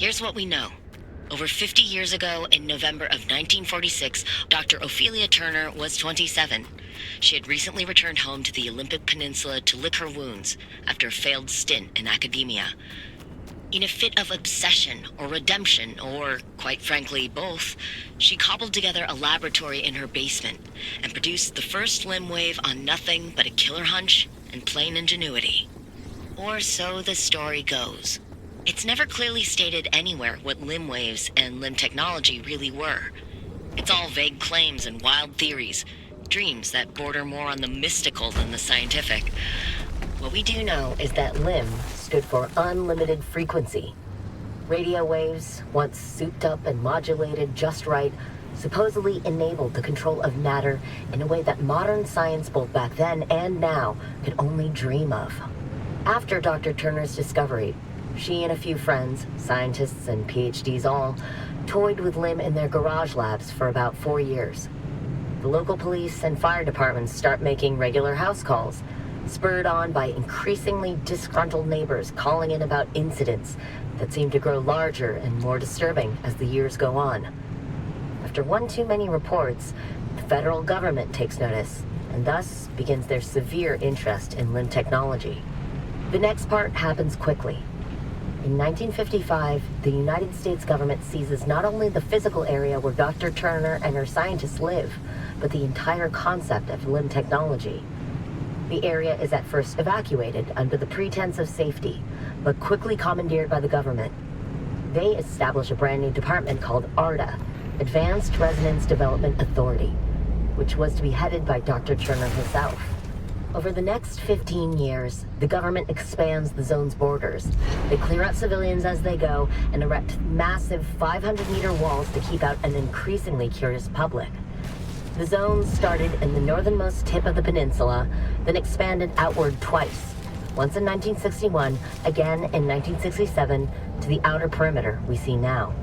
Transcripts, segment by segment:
Here's what we know. Over 50 years ago, in November of 1946, Dr. Ophelia Turner was 27. She had recently returned home to the Olympic Peninsula to lick her wounds after a failed stint in academia. In a fit of obsession or redemption, or, quite frankly, both, she cobbled together a laboratory in her basement and produced the first limb wave on nothing but a killer hunch and plain ingenuity. Or so the story goes. It's never clearly stated anywhere what limb waves and limb technology really were. It's all vague claims and wild theories, dreams that border more on the mystical than the scientific. What we do know is that limb stood for unlimited frequency. Radio waves, once souped up and modulated just right, supposedly enabled the control of matter in a way that modern science both back then and now could only dream of. After Dr. Turner's discovery, she and a few friends, scientists and PhDs all, toyed with limb in their garage labs for about 4 years. The local police and fire departments start making regular house calls, spurred on by increasingly disgruntled neighbors calling in about incidents that seem to grow larger and more disturbing as the years go on. After one too many reports, the federal government takes notice and thus begins their severe interest in limb technology. The next part happens quickly. In 1955, the United States government seizes not only the physical area where Dr. Turner and her scientists live, but the entire concept of limb technology. The area is at first evacuated under the pretense of safety, but quickly commandeered by the government. They establish a brand new department called ARDA, Advanced Resonance Development Authority, which was to be headed by Dr. Turner herself. Over the next 15 years, the government expands the zone's borders. They clear out civilians as they go and erect massive 500-meter walls to keep out an increasingly curious public. The zone started in the northernmost tip of the peninsula, then expanded outward twice. Once in 1961, again in 1967, to the outer perimeter we see now.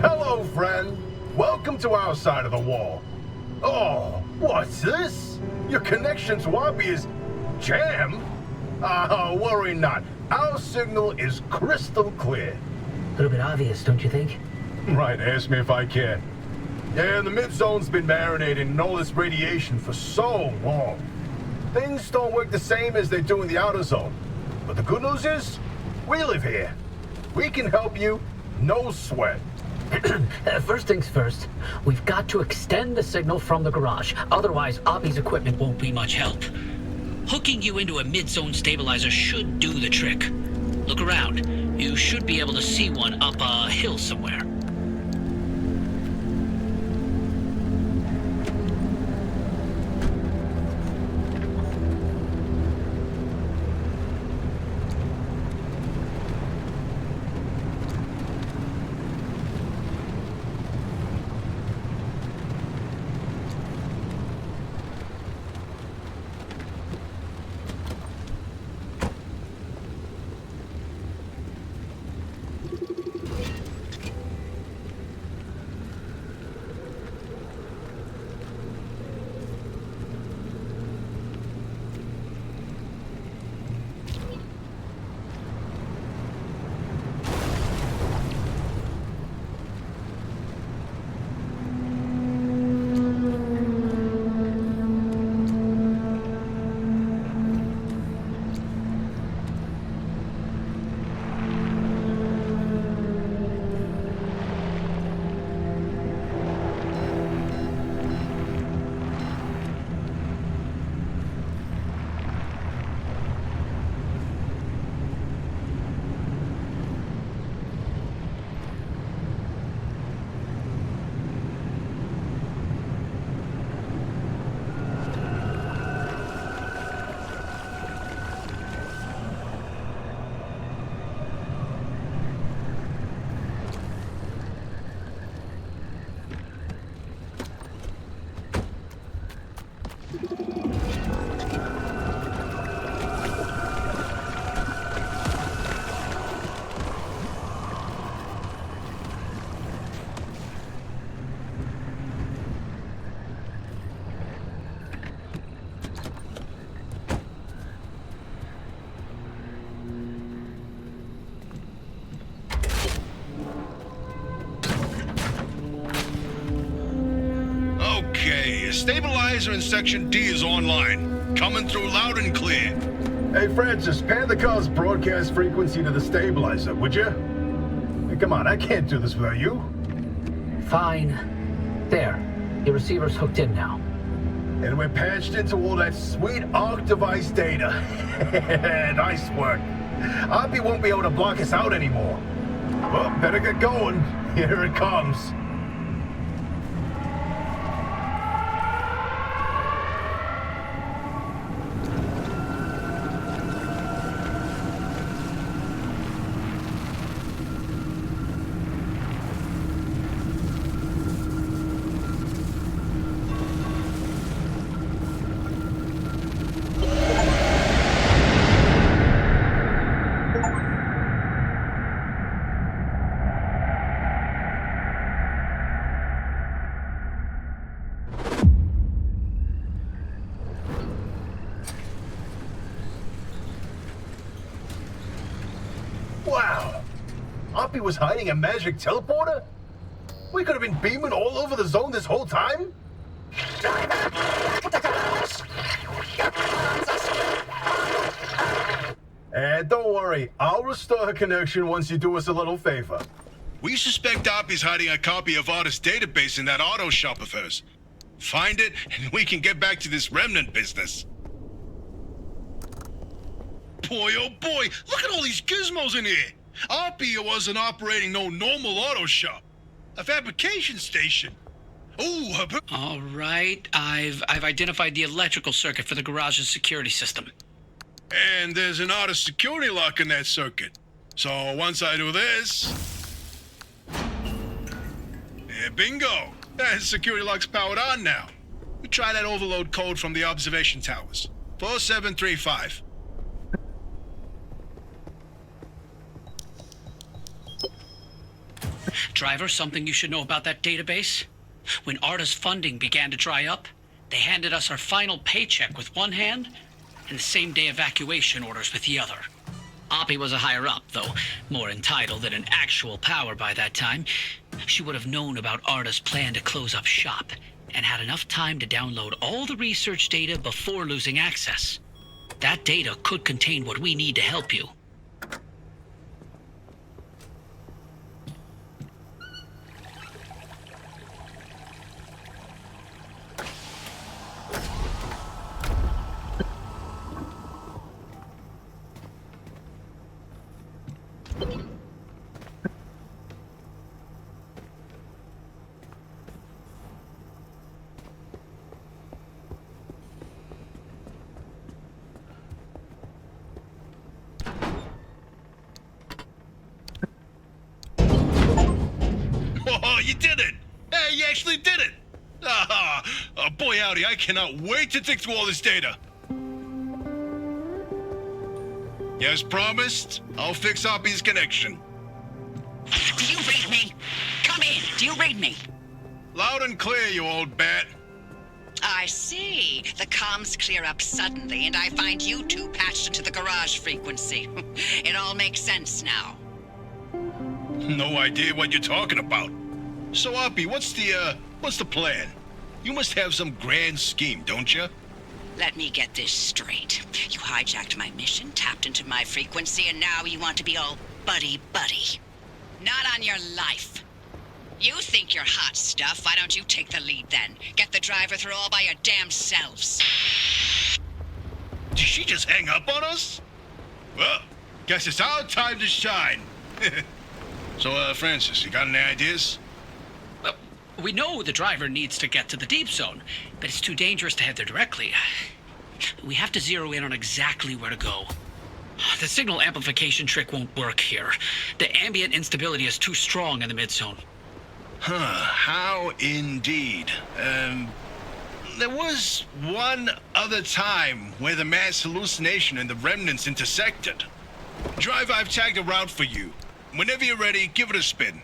Hello, friend. Welcome to our side of the wall. Oh, what's this? Your connection's wobbly as jam? Worry not. Our signal is crystal clear. A little bit obvious, don't you think? Right, ask me if I can. Yeah, the mid-zone's been marinating in all this radiation for so long. Things don't work the same as they do in the outer zone. But the good news is, we live here. We can help you, no sweat. First things first, we've got to extend the signal from the garage. Otherwise, Oppie's equipment won't be much help. Hooking you into a mid-zone stabilizer should do the trick. Look around. You should be able to see one up a hill somewhere. Stabilizer in Section D is online. Coming through loud and clear. Hey, Francis, pan the car's broadcast frequency to the stabilizer, would you? Hey, come on, I can't do this without you. Fine. There. Your receiver's hooked in now. And we're patched into all that sweet ARC device data. Nice work. Oppie won't be able to block us out anymore. Well, better get going. Here it comes. Wow! Oppie was hiding a magic teleporter? We could have been beaming all over the zone this whole time? don't worry. I'll restore her connection once you do us a little favor. We suspect Oppie's hiding a copy of ARDA's database in that auto shop of hers. Find it, and we can get back to this remnant business. Boy, oh boy, look at all these gizmos in here. Oppie wasn't operating no normal auto shop. A fabrication station. Oh, All right, I've identified the electrical circuit for the garage's security system. and there's an ARDA security lock in that circuit. So once I do this... bingo! That security lock's powered on now. We try that overload code from the observation towers. 4735. Driver, something you should know about that database? When ARDA's funding began to dry up, they handed us our final paycheck with one hand and the same-day evacuation orders with the other. Oppie was a higher-up, though more entitled than an actual power by that time. She would have known about ARDA's plan to close up shop and had enough time to download all the research data before losing access. That data could contain what we need to help you. Oh, you did it! Hey, you actually did it! Boy howdy, I cannot wait to dig through all this data. As promised, I'll fix Oppie's connection. Do you read me? Come in. Do you read me? Loud and clear, you old bat. I see. The comms clear up suddenly, and I find you two patched into the garage frequency. It all makes sense now. No idea what you're talking about. So, Oppie, what's the plan? You must have some grand scheme, don't you? Let me get this straight. You hijacked my mission, tapped into my frequency, and now you want to be all buddy-buddy. Not on your life. You think you're hot stuff. Why don't you take the lead then? Get the driver through all by your damn selves. Did she just hang up on us? Well, guess it's our time to shine. So, Francis, you got any ideas? Well, we know the driver needs to get to the deep zone, but it's too dangerous to head there directly. We have to zero in on exactly where to go. The signal amplification trick won't work here. The ambient instability is too strong in the mid-zone. Huh, how indeed. There was one other time where the mass hallucination and the remnants intersected. Drive, I've tagged a route for you. Whenever you're ready, give it a spin.